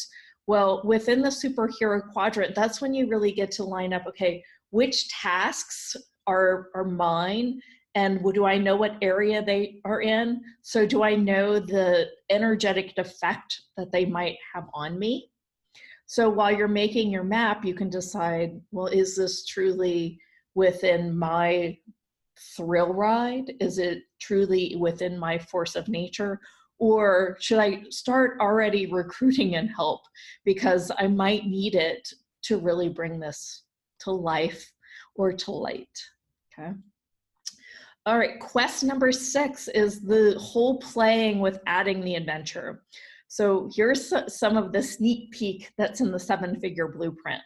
Speaker 1: Well, within the superhero quadrant, that's when you really get to line up, okay, which tasks are mine, and do I know what area they are in? So do I know the energetic effect that they might have on me? So while you're making your map, you can decide, well, is this truly within my thrill ride? Is it truly within my force of nature? Or should I start already recruiting and help because I might need it to really bring this to life or to light, okay? All right, quest number 6 is the whole playing with adding the adventure. So here's some of the sneak peek that's in the 7-figure blueprint,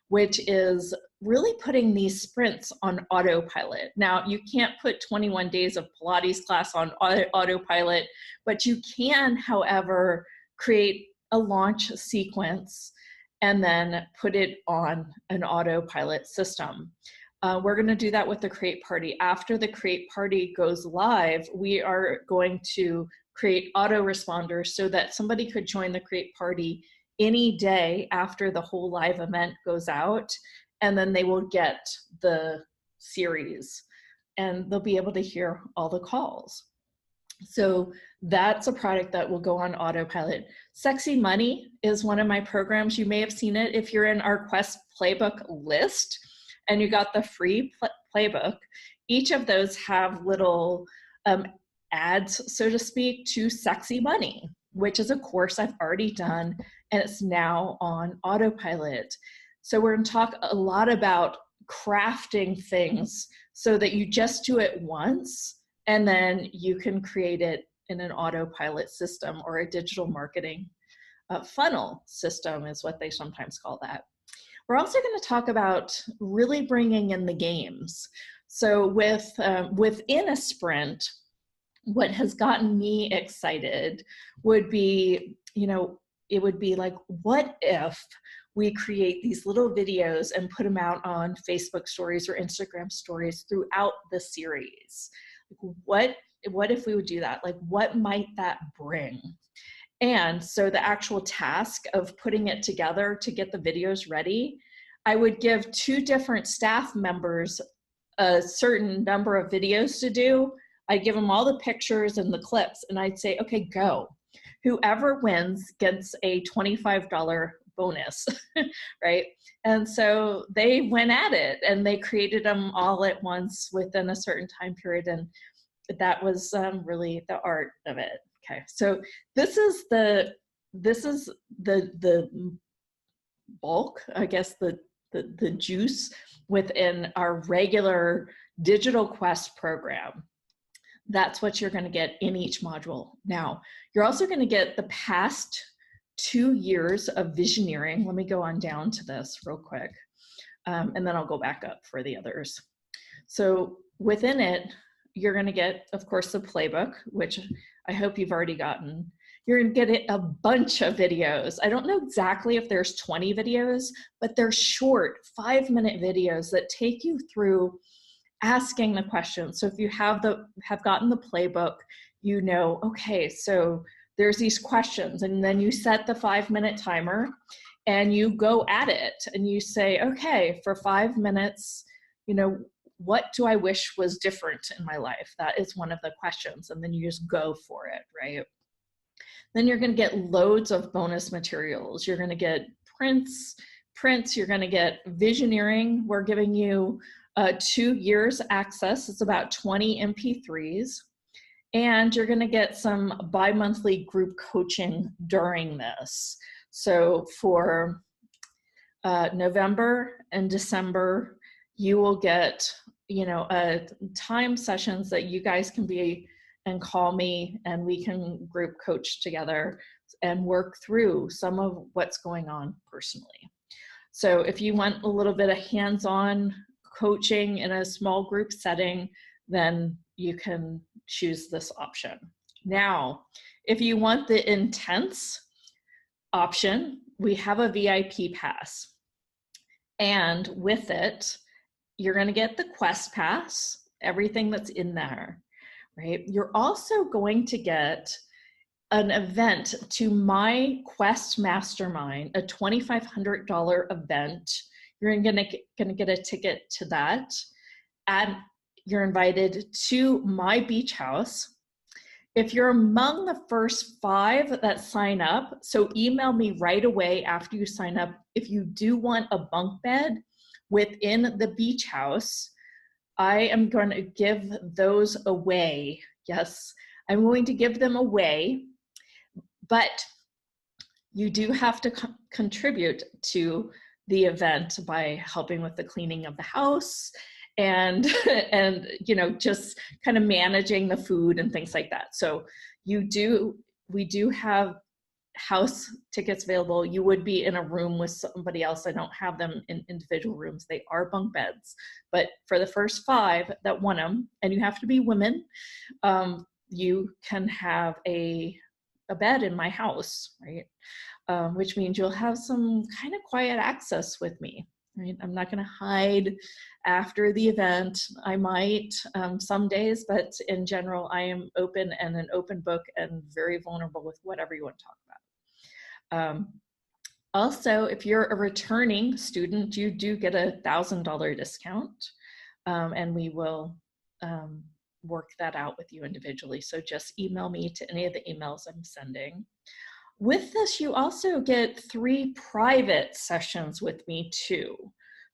Speaker 1: which is really putting these sprints on autopilot. Now, you can't put 21 days of Pilates class on autopilot, but you can, however, create a launch sequence and then put it on an autopilot system. We're going to do that with the Create Party. After the Create Party goes live, we are going to create autoresponders so that somebody could join the Create Party any day after the whole live event goes out, and then they will get the series and they'll be able to hear all the calls. So that's a product that will go on autopilot. Sexy Money is one of my programs. You may have seen it if you're in our Quest Playbook list and you got the free playbook. Each of those have little ads, so to speak, to Sexy Money, which is a course I've already done, and it's now on autopilot. So we're going to talk a lot about crafting things so that you just do it once, and then you can create it in an autopilot system or a digital marketing funnel system is what they sometimes call that. We're also going to talk about really bringing in the games. So within a sprint, what has gotten me excited would be, it would be like, what if we create these little videos and put them out on Facebook stories or Instagram stories throughout the series? What if we would do that? Like, what might that bring? And so the actual task of putting it together to get the videos ready, I would give 2 different staff members a certain number of videos to do. I'd give them all the pictures and the clips, and I'd say, okay, go. Whoever wins gets a $25 bonus, right? And so they went at it, and they created them all at once within a certain time period, and that was really the art of it. Okay, so this is the bulk, I guess, the juice within our regular digital quest program. That's what you're going to get in each module. Now, you're also going to get the past 2 years of visioneering. Let me go on down to this real quick, and then I'll go back up for the others. So within it, you're going to get, of course, the playbook, which I hope you've already gotten. You're going to get a bunch of videos. I don't know exactly if there's 20 videos, but they're short 5-minute videos that take you through asking the questions. So if you have gotten the playbook, okay, so there's these questions, and then you set the 5-minute timer and you go at it and you say, okay, for 5 minutes, what do I wish was different in my life? That is one of the questions. And then you just go for it, right? Then you're going to get loads of bonus materials. You're going to get prints, you're going to get visioneering. We're giving you 2 years access. It's about 20 MP3s. And you're going to get some bi-monthly group coaching during this. So for November and December, you will get, time sessions that you guys can be and call me, and we can group coach together and work through some of what's going on personally. So if you want a little bit of hands-on coaching in a small group setting, then you can choose this option. Now, if you want the intense option, we have a VIP pass. And with it, you're going to get the Quest Pass, everything that's in there, right? You're also going to get an event to my Quest Mastermind, a $2,500 event. You're going to get a ticket to that. And you're invited to my beach house. If you're among the first 5 that sign up, so email me right away after you sign up. If you do want a bunk bed within the beach house, I am going to give those away. Yes, I'm going to give them away, but you do have to contribute to the event by helping with the cleaning of the house and just kind of managing the food and things like that. So we do have house tickets available. You would be in a room with somebody else. I don't have them in individual rooms. They are bunk beds, but for the first 5 that want them, and you have to be women, you can have a bed in my house, right? Which means you'll have some kind of quiet access with me, right? I'm not going to hide after the event. I might some days, but in general, I am open and an open book and very vulnerable with whatever you want to talk about. Also, if you're a returning student, you do get a $1,000 discount, and we will work that out with you individually. So just email me to any of the emails I'm sending. With this, you also get 3 private sessions with me too.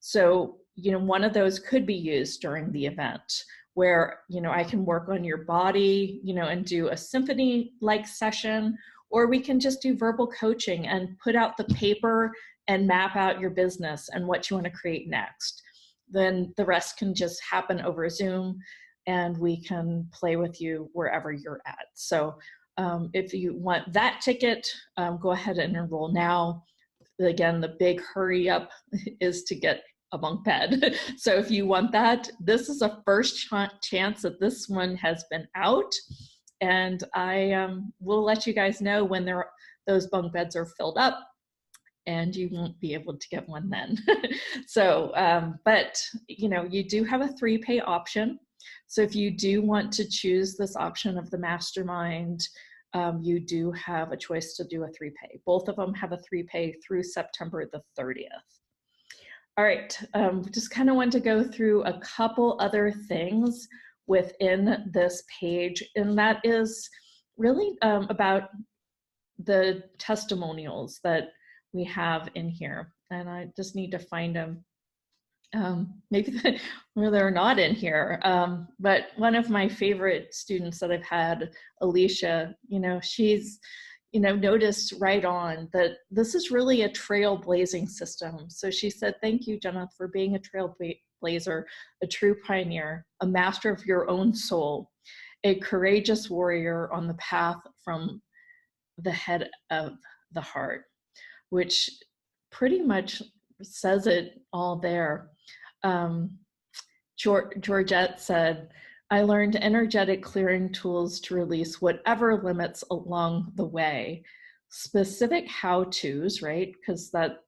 Speaker 1: So, one of those could be used during the event where, I can work on your body, and do a symphony-like session, or we can just do verbal coaching and put out the paper and map out your business and what you want to create next. Then the rest can just happen over Zoom, and we can play with you wherever you're at. So if you want that ticket, go ahead and enroll now. Again, the big hurry up is to get a bunk bed. So if you want that, this is a first chance that this one has been out. And I will let you guys know when those bunk beds are filled up, and you won't be able to get one then. So, but you do have a 3-pay option. So if you do want to choose this option of the mastermind, you do have a choice to do a 3-pay. Both of them have a 3-pay through September the 30th. All right, just kind of want to go through a couple other things within this page, and that is really about the testimonials that we have in here. And I just need to find them. Maybe they're not in here, but one of my favorite students that I've had, Alicia, she's noticed right on that this is really a trailblazing system. So she said, "Thank you, Jeneth, for being a trailblazer, a true pioneer, a master of your own soul, a courageous warrior on the path from the head of the heart," which pretty much says it all there. Georgette said, "I learned energetic clearing tools to release whatever limits along the way." Specific how-tos, right? Because a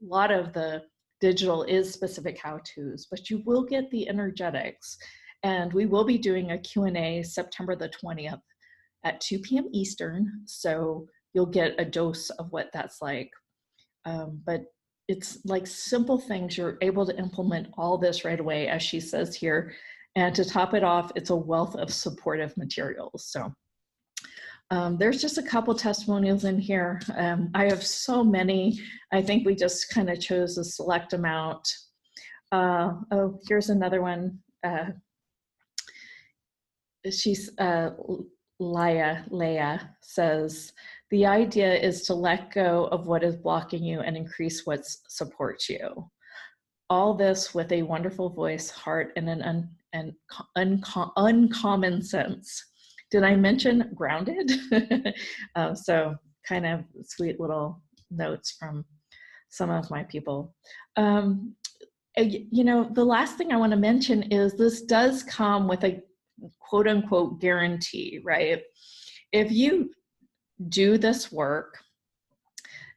Speaker 1: lot of the digital is specific how-tos, but you will get the energetics. And we will be doing a Q&A September the 20th. at 2 p.m. Eastern. So you'll get a dose of what that's like. But it's like simple things. You're able to implement all this right away, as she says here. And to top it off, it's a wealth of supportive materials. So there's just a couple testimonials in here. I have so many. I think we just kind of chose a select amount. Oh, here's another one. She's Leah says, the idea is to let go of what is blocking you and increase what supports you. All this with a wonderful voice, heart, and an uncommon sense. Did I mention grounded? So kind of sweet little notes from some of my people. You know, the last thing I want to mention is this does come with a quote unquote guarantee, right? If you do this work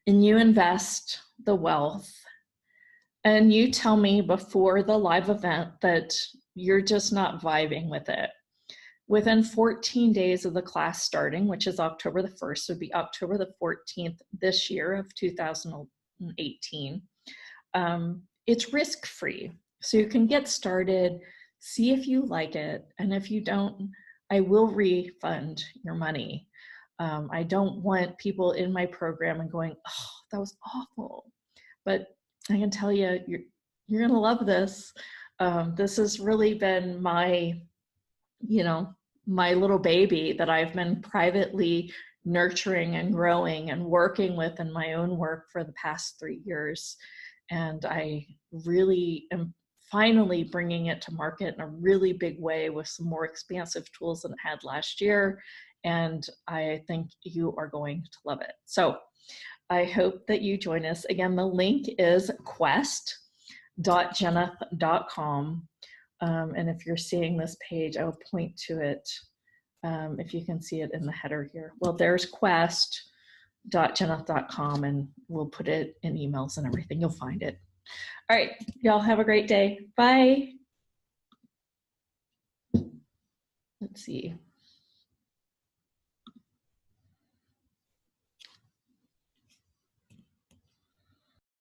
Speaker 1: and you invest the wealth and you tell me before the live event that you're just not vibing with it, within 14 days of the class starting, which is October the 1st, would be October the 14th this year of 2018, it's risk-free. So you can get started, see if you like it, and if you don't, I will refund your money. I don't want people in my program and going, oh, that was awful. But I can tell you, you're gonna love this. This has really been my, you know, my little baby that I've been privately nurturing and growing and working with in my own work for the past 3 years. And I really am finally bringing it to market in a really big way with some more expansive tools than it had last year. And I think you are going to love it. So I hope that you join us. Again, the link is quest.jeneth.com. And if you're seeing this page, I will point to it if you can see it in the header here. Well, there's quest.jeneth.com, and we'll put it in emails and everything. You'll find it. All right, y'all have a great day. Bye. Let's see.